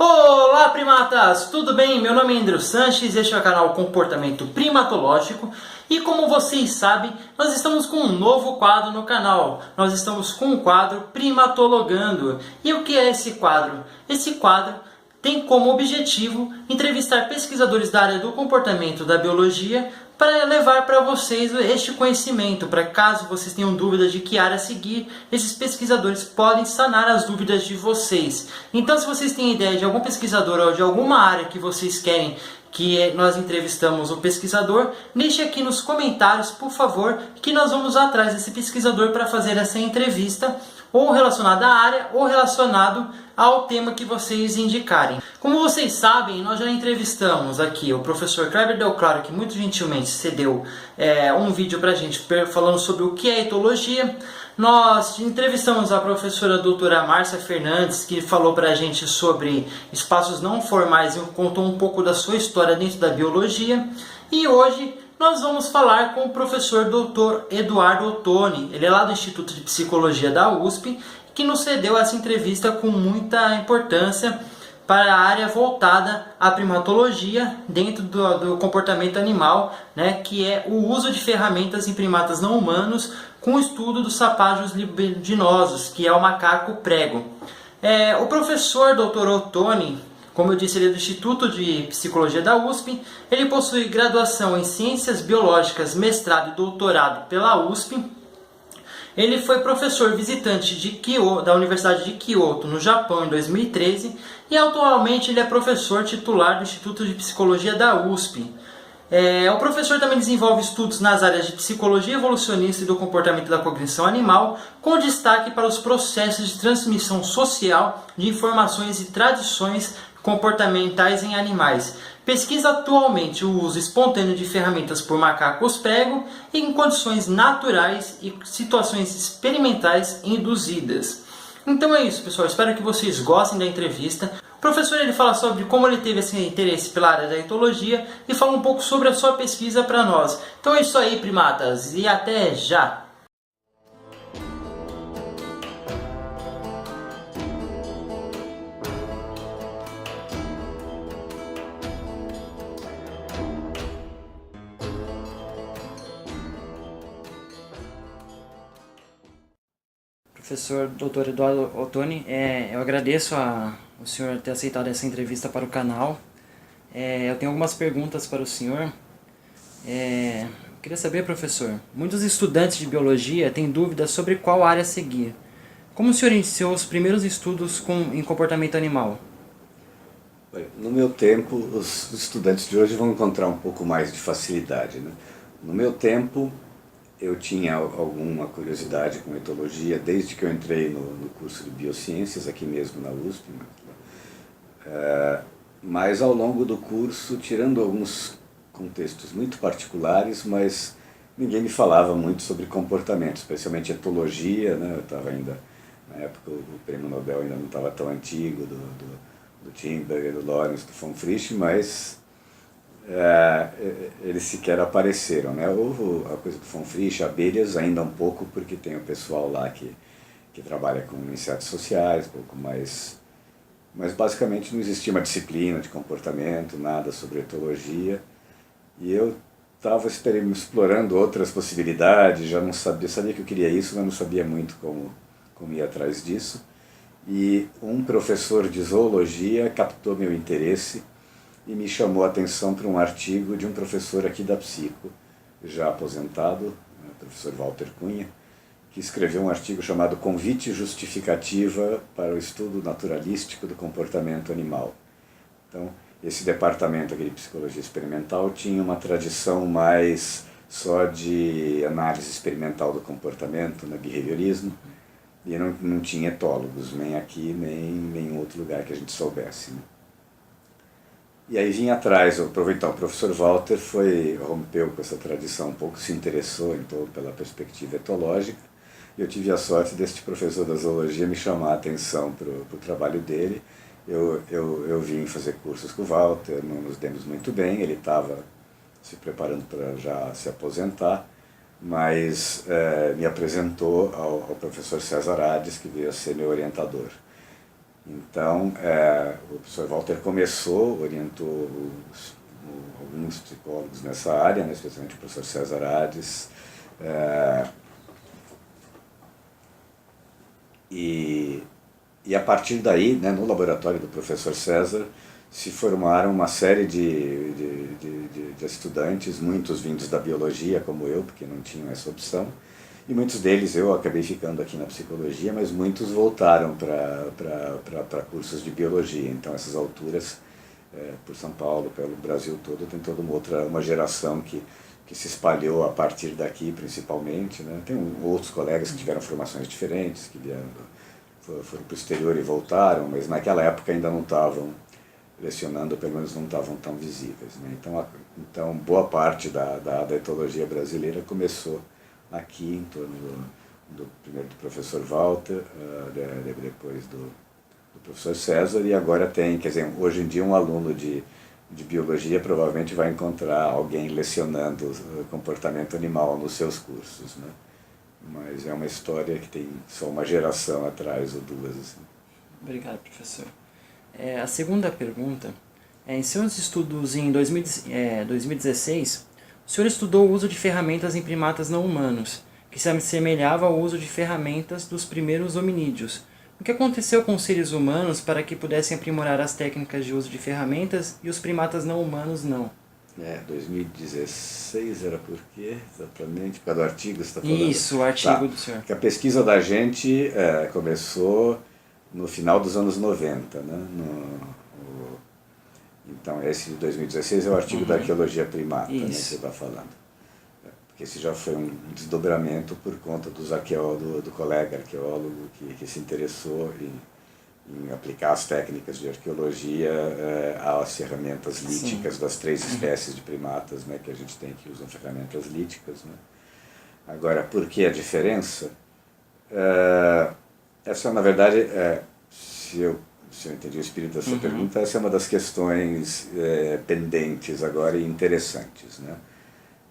Olá, primatas! Tudo bem? Meu nome é Andrew Sanches, este é o canal Comportamento Primatológico e como vocês sabem, nós estamos com um novo quadro no canal. Nós estamos com o quadro Primatologando. E o que é esse quadro? Esse quadro tem como objetivo entrevistar pesquisadores da área do comportamento da biologia para levar para vocês este conhecimento, para caso vocês tenham dúvidas de que área seguir, esses pesquisadores podem sanar as dúvidas de vocês. Então, se vocês têm ideia de algum pesquisador ou de alguma área que vocês querem que nós entrevistamos o pesquisador, deixe aqui nos comentários, por favor, que nós vamos atrás desse pesquisador para fazer essa entrevista, ou relacionado à área, ou relacionado ao tema que vocês indicarem. Como vocês sabem, nós já entrevistamos aqui o professor Kleber Del Claro, que muito gentilmente cedeu um vídeo para a gente falando sobre o que é etologia. Nós entrevistamos a professora doutora Márcia Fernandes, que falou para a gente sobre espaços não formais e contou um pouco da sua história dentro da biologia. E hoje nós vamos falar com o professor Dr. Eduardo Ottoni. Ele é lá do Instituto de Psicologia da USP, que nos cedeu essa entrevista com muita importância para a área voltada à primatologia dentro do comportamento animal, né, que é o uso de ferramentas em primatas não humanos com o estudo dos sapágios libidinosos, que é o macaco prego. O professor Dr. Ottoni, como eu disse, ele é do Instituto de Psicologia da USP, ele possui graduação em Ciências Biológicas, mestrado e doutorado pela USP. Ele foi professor visitante da Universidade de Kyoto, no Japão, em 2013, e atualmente ele é professor titular do Instituto de Psicologia da USP. O professor também desenvolve estudos nas áreas de psicologia evolucionista e do comportamento da cognição animal, com destaque para os processos de transmissão social de informações e tradições comportamentais em animais. Pesquisa atualmente o uso espontâneo de ferramentas por macacos prego em condições naturais e situações experimentais induzidas. Então é isso, pessoal. Espero que vocês gostem da entrevista. O professor ele fala sobre como ele teve esse interesse pela área da etologia e fala um pouco sobre a sua pesquisa para nós. Então é isso aí, primatas, e até já! Professor Dr. Eduardo Ottoni, eu agradeço o senhor ter aceitado essa entrevista para o canal. Eu tenho algumas perguntas para o senhor. Eu queria saber, professor, muitos estudantes de biologia têm dúvidas sobre qual área seguir. Como o senhor iniciou os primeiros estudos em comportamento animal? No meu tempo, os estudantes de hoje vão encontrar um pouco mais de facilidade, né? No meu tempo, eu tinha alguma curiosidade com etologia desde que eu entrei no curso de Biociências, aqui mesmo na USP. Mas ao longo do curso, tirando alguns contextos muito particulares, mas ninguém me falava muito sobre comportamento, especialmente etologia, né? Eu estava ainda, na época o prêmio Nobel ainda não estava tão antigo, do Timberger, do Lawrence, do von Frisch, mas eles sequer apareceram, né? Houve a coisa do von Frisch, abelhas ainda um pouco, porque tem o pessoal lá que trabalha com insetos sociais, um pouco mais, mas basicamente não existia uma disciplina de comportamento, nada sobre etologia, e eu estava explorando outras possibilidades, já não sabia que eu queria isso, mas não sabia muito como ir atrás disso, e um professor de zoologia captou meu interesse e me chamou a atenção para um artigo de um professor aqui da Psico, já aposentado, o professor Walter Cunha, que escreveu um artigo chamado Convite Justificativa para o Estudo Naturalístico do Comportamento Animal. Então, esse departamento aqui de Psicologia Experimental tinha uma tradição mais só de análise experimental do comportamento, no behaviorismo, e não tinha etólogos, nem aqui, nem em outro lugar que a gente soubesse, né? E aí vim atrás, o professor Walter rompeu com essa tradição um pouco, se interessou então pela perspectiva etológica, e eu tive a sorte deste professor da zoologia me chamar a atenção para o trabalho dele. Eu vim fazer cursos com o Walter, não nos demos muito bem, ele estava se preparando para já se aposentar, mas me apresentou ao professor César Hades, que veio a ser meu orientador. Então, o professor Walter começou, orientou alguns psicólogos nessa área, né, especialmente o professor César Hades, e a partir daí, né, no laboratório do professor César, se formaram uma série de estudantes, muitos vindos da biologia, como eu, porque não tinham essa opção, e muitos deles eu acabei ficando aqui na psicologia, mas muitos voltaram para cursos de biologia. Então, essas alturas, por São Paulo, pelo Brasil todo, tem toda uma geração que se espalhou a partir daqui, principalmente, né? Tem outros colegas que tiveram formações diferentes, que foram para o exterior e voltaram, mas naquela época ainda não estavam lecionando, pelo menos não estavam tão visíveis, né? Então, boa parte da etologia brasileira começou aqui, em torno primeiro do professor Walter, depois do professor César, e agora tem, quer dizer, hoje em dia um aluno de biologia provavelmente vai encontrar alguém lecionando comportamento animal nos seus cursos, né? Mas é uma história que tem só uma geração atrás ou duas. Assim. Obrigado, professor. A segunda pergunta em seus estudos em 2016, o senhor estudou o uso de ferramentas em primatas não humanos, que se assemelhava ao uso de ferramentas dos primeiros hominídeos. O que aconteceu com os seres humanos para que pudessem aprimorar as técnicas de uso de ferramentas e os primatas não humanos não? 2016 era por quê? Exatamente, por causa do artigo que você está falando? Isso, o artigo do senhor. Porque a pesquisa da gente começou no final dos anos 90, né? Então, esse de 2016 é o artigo da arqueologia primata, né, que você está falando. Porque esse já foi um desdobramento por conta do colega arqueólogo que se interessou em aplicar as técnicas de arqueologia às ferramentas líticas das 3 espécies de primatas, né, que a gente tem que usam ferramentas líticas. Né. Agora, por que a diferença? Essa, na verdade, se eu entendi o espírito da sua pergunta, essa é uma das questões pendentes agora e interessantes. Né?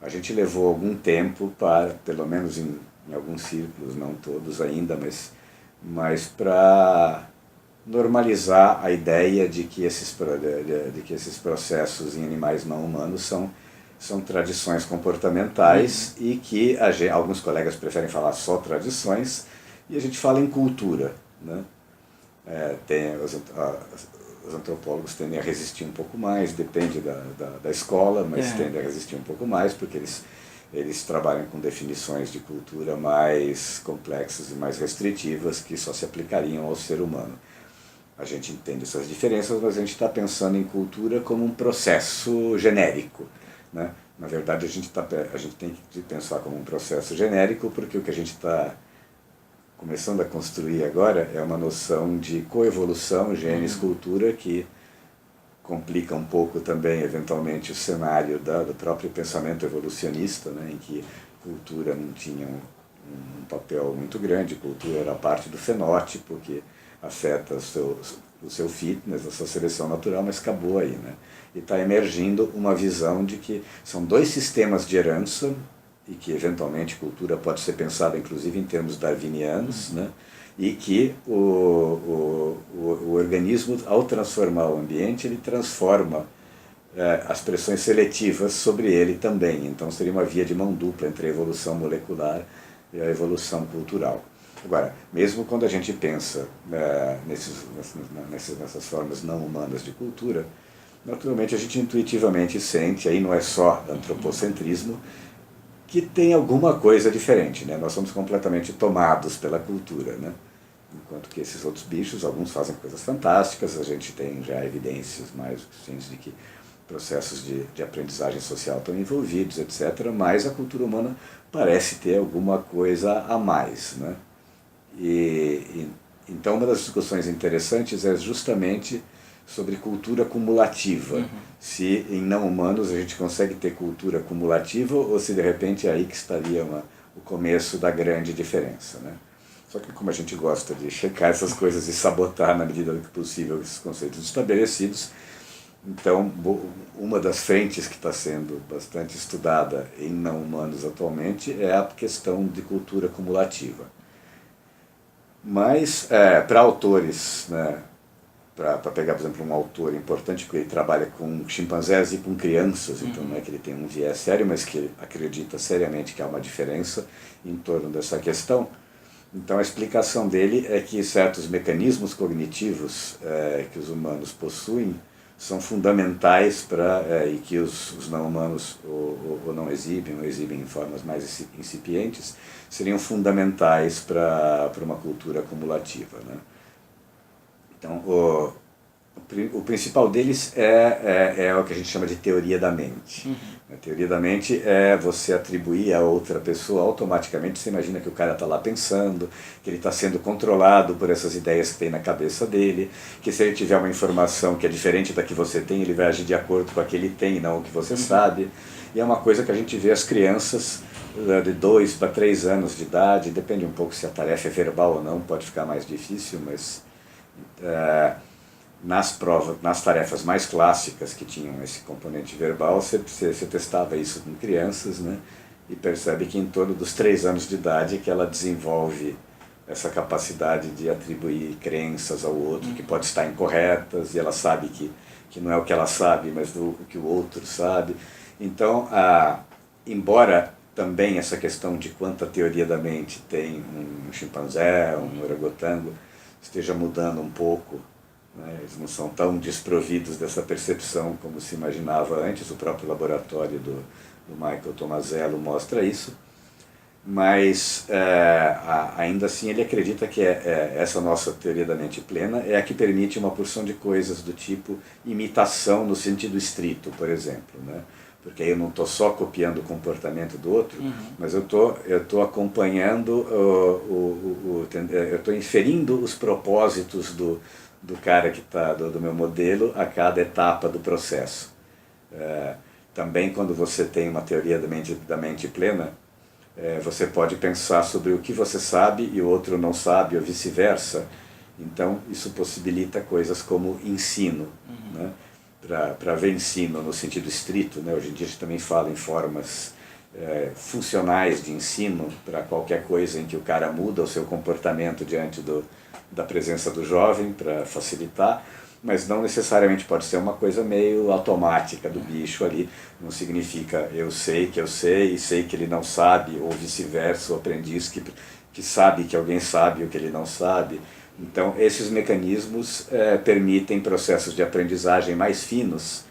A gente levou algum tempo para, pelo menos em alguns círculos, não todos ainda, mas para normalizar a ideia de que esses processos em animais não humanos são tradições comportamentais e que alguns colegas preferem falar só tradições e a gente fala em cultura. Né? Os antropólogos tendem a resistir um pouco mais, depende da escola, mas tendem a resistir um pouco mais, porque eles trabalham com definições de cultura mais complexas e mais restritivas que só se aplicariam ao ser humano. A gente entende essas diferenças, mas a gente está pensando em cultura como um processo genérico. Né? Na verdade, a gente tem que pensar como um processo genérico, porque o que a gente está começando a construir agora é uma noção de coevolução genes-cultura que complica um pouco também, eventualmente, o cenário do próprio pensamento evolucionista, né, em que cultura não tinha um papel muito grande, cultura era parte do fenótipo que afeta o seu fitness, a sua seleção natural, mas acabou aí. Né? E está emergindo uma visão de que são 2 sistemas de herança, e que eventualmente cultura pode ser pensada inclusive em termos darwinianos, né? E que o organismo, ao transformar o ambiente, ele transforma as pressões seletivas sobre ele também. Então seria uma via de mão dupla entre a evolução molecular e a evolução cultural. Agora, mesmo quando a gente pensa nessas formas não humanas de cultura, naturalmente a gente intuitivamente sente, aí não é só antropocentrismo, que tem alguma coisa diferente, né? Nós somos completamente tomados pela cultura, né? Enquanto que esses outros bichos, alguns fazem coisas fantásticas, a gente tem já evidências mais suficientes de que processos de aprendizagem social estão envolvidos, etc., mas a cultura humana parece ter alguma coisa a mais, né? Então, uma das discussões interessantes é justamente sobre cultura cumulativa. Se em não humanos a gente consegue ter cultura cumulativa ou se de repente é aí que estaria o começo da grande diferença. Né? Só que como a gente gosta de checar essas coisas e sabotar na medida do possível esses conceitos estabelecidos, então uma das frentes que está sendo bastante estudada em não humanos atualmente é a questão de cultura cumulativa. Mas para autores, né, para pegar, por exemplo, um autor importante que ele trabalha com chimpanzés e com crianças, então não é que ele tem um viés sério, mas que ele acredita seriamente que há uma diferença em torno dessa questão. Então a explicação dele é que certos mecanismos cognitivos que os humanos possuem são fundamentais e que os não-humanos ou não exibem, ou exibem em formas mais incipientes, seriam fundamentais para uma cultura acumulativa, né? Então, o principal deles é o que a gente chama de teoria da mente. A teoria da mente é você atribuir a outra pessoa automaticamente, você imagina que o cara está lá pensando, que ele está sendo controlado por essas ideias que tem na cabeça dele, que se ele tiver uma informação que é diferente da que você tem, ele vai agir de acordo com a que ele tem, não o que você sabe. E é uma coisa que a gente vê as crianças de 2 para 3 anos de idade, depende um pouco se a tarefa é verbal ou não, pode ficar mais difícil, mas nas tarefas mais clássicas que tinham esse componente verbal, você testava isso com crianças, né? E percebe que em torno dos 3 anos de idade que ela desenvolve essa capacidade de atribuir crenças ao outro, que pode estar incorretas, e ela sabe que não é o que ela sabe, mas o que o outro sabe. Então, embora também essa questão de quanta teoria da mente tem um chimpanzé, um orangotango, esteja mudando um pouco, né? Eles não são tão desprovidos dessa percepção como se imaginava antes, o próprio laboratório do Michael Tomasello mostra isso, mas ainda assim ele acredita que essa nossa teoria da mente plena é a que permite uma porção de coisas do tipo imitação no sentido estrito, por exemplo, né? Porque aí eu não estou só copiando o comportamento do outro, mas eu tô acompanhando, eu estou inferindo os propósitos do cara que está, do meu modelo, a cada etapa do processo. Também quando você tem uma teoria da mente plena, você pode pensar sobre o que você sabe e o outro não sabe, ou vice-versa. Então isso possibilita coisas como ensino, né? Para ver ensino no sentido estrito, né? Hoje em dia a gente também fala em formas funcionais de ensino para qualquer coisa em que o cara muda o seu comportamento diante da presença do jovem para facilitar, mas não necessariamente pode ser uma coisa meio automática do bicho ali, não significa eu sei que eu sei e sei que ele não sabe, ou vice-versa, o aprendiz que sabe que alguém sabe o que ele não sabe. Então, esses mecanismos permitem processos de aprendizagem mais finos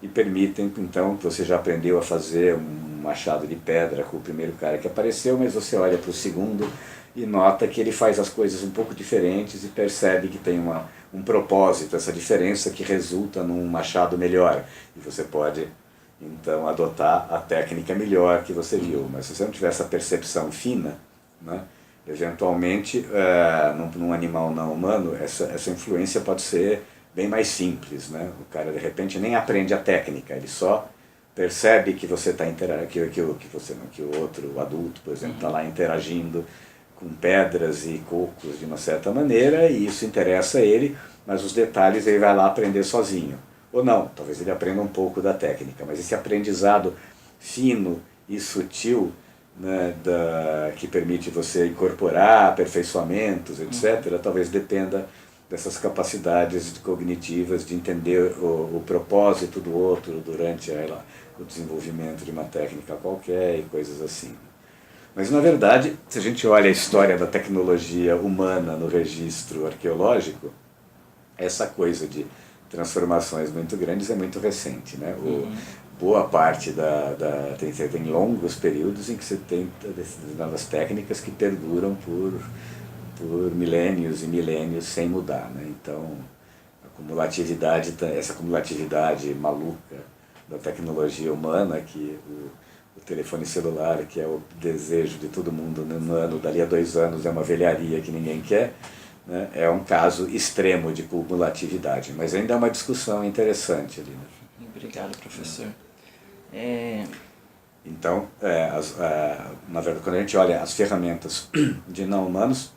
e permitem, então, que você já aprendeu a fazer um machado de pedra com o primeiro cara que apareceu, mas você olha para o segundo e nota que ele faz as coisas um pouco diferentes e percebe que tem um propósito, essa diferença que resulta num machado melhor. E você pode, então, adotar a técnica melhor que você viu. Mas se você não tiver essa percepção fina, né? Eventualmente, num animal não humano, essa influência pode ser bem mais simples, né? O cara, de repente, nem aprende a técnica, ele só percebe que você está que o outro, o adulto, por exemplo, está lá interagindo com pedras e cocos de uma certa maneira, e isso interessa a ele, mas os detalhes ele vai lá aprender sozinho. Ou não, talvez ele aprenda um pouco da técnica, mas esse aprendizado fino e sutil, né, que permite você incorporar aperfeiçoamentos, etc., talvez dependa dessas capacidades cognitivas de entender o propósito do outro durante o desenvolvimento de uma técnica qualquer e coisas assim. Mas, na verdade, se a gente olha a história da tecnologia humana no registro arqueológico, essa coisa de transformações muito grandes é muito recente, né? Boa parte tem longos períodos em que você tem novas técnicas que perduram por milênios e milênios sem mudar, né? Então, essa acumulatividade maluca da tecnologia humana, que o telefone celular, que é o desejo de todo mundo no ano, dali a 2 anos é uma velharia que ninguém quer, né? É um caso extremo de cumulatividade, mas ainda é uma discussão interessante ali, né? Obrigado, professor. Então, na verdade, quando a gente olha as ferramentas de não-humanos,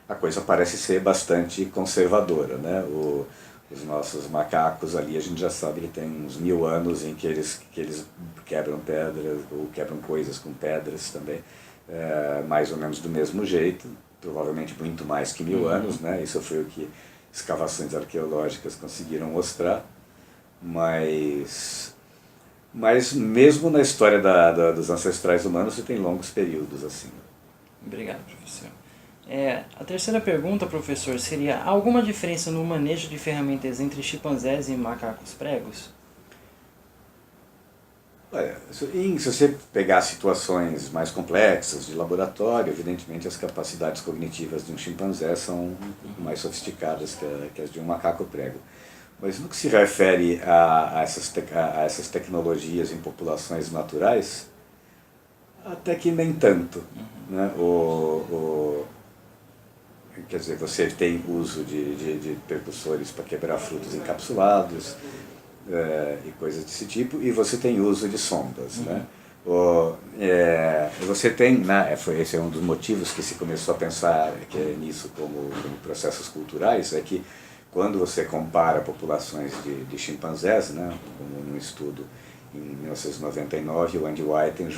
a coisa parece ser bastante conservadora, né? Os nossos macacos ali, a gente já sabe que tem uns 1000 anos em que eles quebram pedras, ou quebram coisas com pedras também, mais ou menos do mesmo jeito, provavelmente muito mais que 1000 anos, né? Isso foi o que escavações arqueológicas conseguiram mostrar, mas mesmo na história dos ancestrais humanos você tem longos períodos assim. Obrigado, professor. A terceira pergunta, professor, seria: há alguma diferença no manejo de ferramentas entre chimpanzés e macacos pregos? Olha, se você pegar situações mais complexas de laboratório, evidentemente as capacidades cognitivas de um chimpanzé são um pouco mais sofisticadas que as de um macaco prego. Mas no que se refere a essas tecnologias em populações naturais, até que nem tanto. Né? Quer dizer, você tem uso de percussores para quebrar frutos encapsulados, e coisas desse tipo, e você tem uso de sondas. Né? Você tem, né, esse é um dos motivos que se começou a pensar nisso como processos culturais, é que quando você compara populações de chimpanzés, né, como num estudo em 1999, o Andy Whiten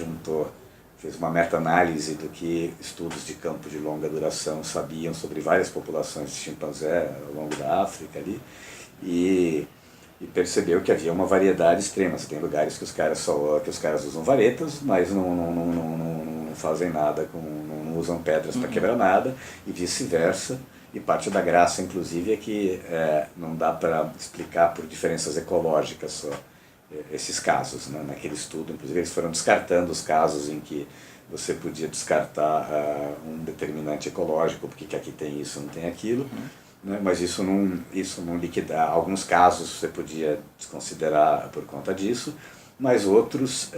fez uma meta-análise do que estudos de campo de longa duração sabiam sobre várias populações de chimpanzé ao longo da África ali, e percebeu que havia uma variedade extrema. Você tem lugares que os caras usam varetas, mas não fazem nada, não usam pedras para quebrar nada, e vice-versa. E parte da graça, inclusive, é que não dá para explicar por diferenças ecológicas só esses casos. Né? Naquele estudo, inclusive, eles foram descartando os casos em que você podia descartar um determinante ecológico, porque aqui tem isso, não tem aquilo. Né? Mas isso não liquida. Alguns casos você podia desconsiderar por conta disso, mas outros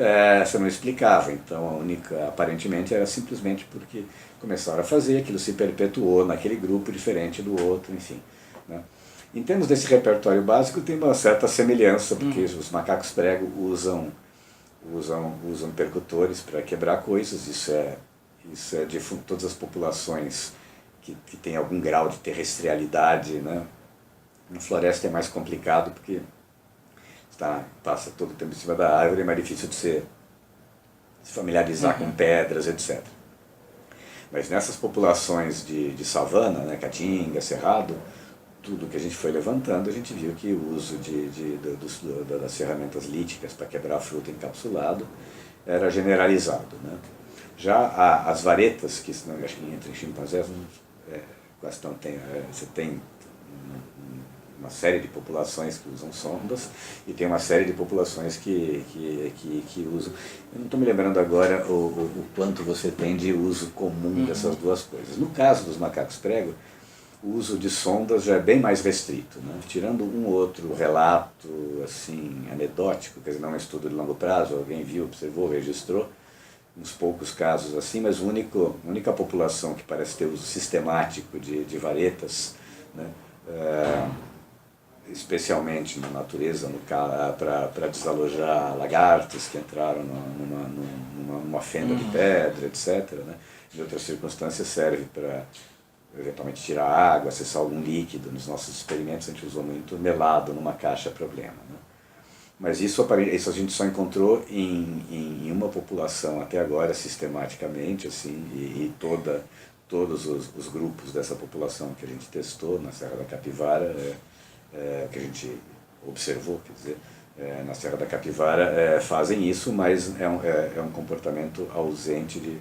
você não explicava. Então aparentemente era simplesmente porque começaram a fazer, aquilo se perpetuou naquele grupo diferente do outro, enfim. Né? Em termos desse repertório básico tem uma certa semelhança, porque os macacos prego usam percutores para quebrar coisas. Isso é de todas as populações que tem algum grau de terrestrialidade. Né? Na floresta é mais complicado porque passa todo o tempo em cima da árvore, é mais difícil de se familiarizar com pedras, etc. Mas nessas populações de savana, né, caatinga, cerrado, tudo que a gente foi levantando, a gente viu que o uso das ferramentas líticas para quebrar fruta encapsulado era generalizado. Né? Já as varetas, que acho que entre chimpanzés, você tem uma série de populações que usam sondas e tem uma série de populações que usam. Eu não estou me lembrando agora o quanto você tem de uso comum dessas duas coisas. No caso dos macacos prego, o uso de sondas já é bem mais restrito. Né? Tirando um outro relato assim, anedótico, quer dizer, não é um estudo de longo prazo, alguém viu, observou, registrou, uns poucos casos assim, mas a única população que parece ter uso sistemático de varetas, né, especialmente na natureza, para desalojar lagartos que entraram numa fenda de pedra, etc. Né? Em outras circunstâncias serve para eventualmente tirar água, acessar algum líquido. Nos nossos experimentos a gente usou muito melado numa caixa problema. Né? Mas isso a gente só encontrou em uma população até agora sistematicamente, assim, e todos os grupos dessa população que a gente testou na Serra da Capivara, que a gente observou, quer dizer, na Serra da Capivara fazem isso, mas é um comportamento ausente de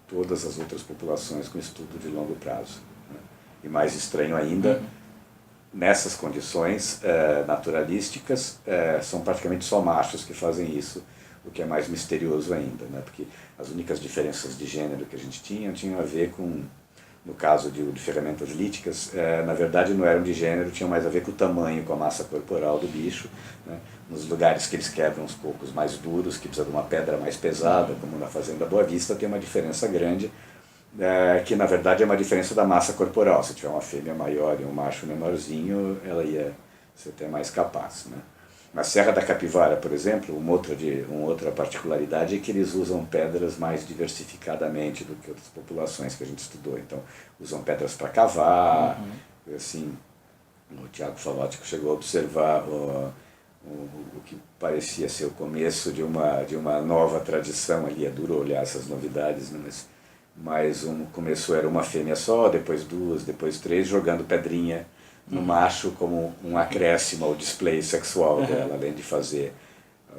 todas as outras populações com estudo de longo prazo. Né? E mais estranho ainda, nessas condições naturalísticas, são praticamente só machos que fazem isso, o que é mais misterioso ainda, né? Porque as únicas diferenças de gênero que a gente tinham a ver com, no caso de ferramentas líticas, na verdade não eram de gênero, tinham mais a ver com o tamanho, com a massa corporal do bicho. Né? Nos lugares que eles quebram uns poucos mais duros, que precisa de uma pedra mais pesada, como na Fazenda Boa Vista, tem uma diferença grande, que na verdade é uma diferença da massa corporal. Se tiver uma fêmea maior e um macho menorzinho, ela ia ser até mais capaz. Né? Na Serra da Capivara, por exemplo, uma outra particularidade é que eles usam pedras mais diversificadamente do que outras populações que a gente estudou. Então, usam pedras para cavar, assim, o Tiago Falotti chegou a observar o que parecia ser o começo de uma nova tradição ali. É duro olhar essas novidades, né? Mas começou, era uma fêmea só, depois duas, depois três, jogando pedrinha no macho como um acréscimo ao display sexual dela, além de fazer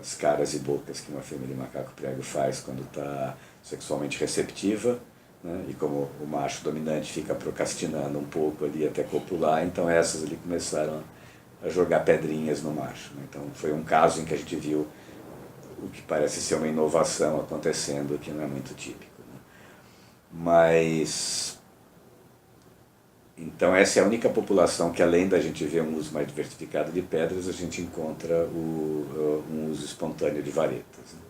as caras e bocas que uma fêmea de macaco prego faz quando está sexualmente receptiva, né? E como o macho dominante fica procrastinando um pouco ali até copular, então essas ali começaram a jogar pedrinhas no macho, né? Então foi um caso em que a gente viu o que parece ser uma inovação acontecendo, que não é muito típico, né? Mas então essa é a única população que, além da gente ver um uso mais diversificado de pedras, a gente encontra um uso espontâneo de varetas, né?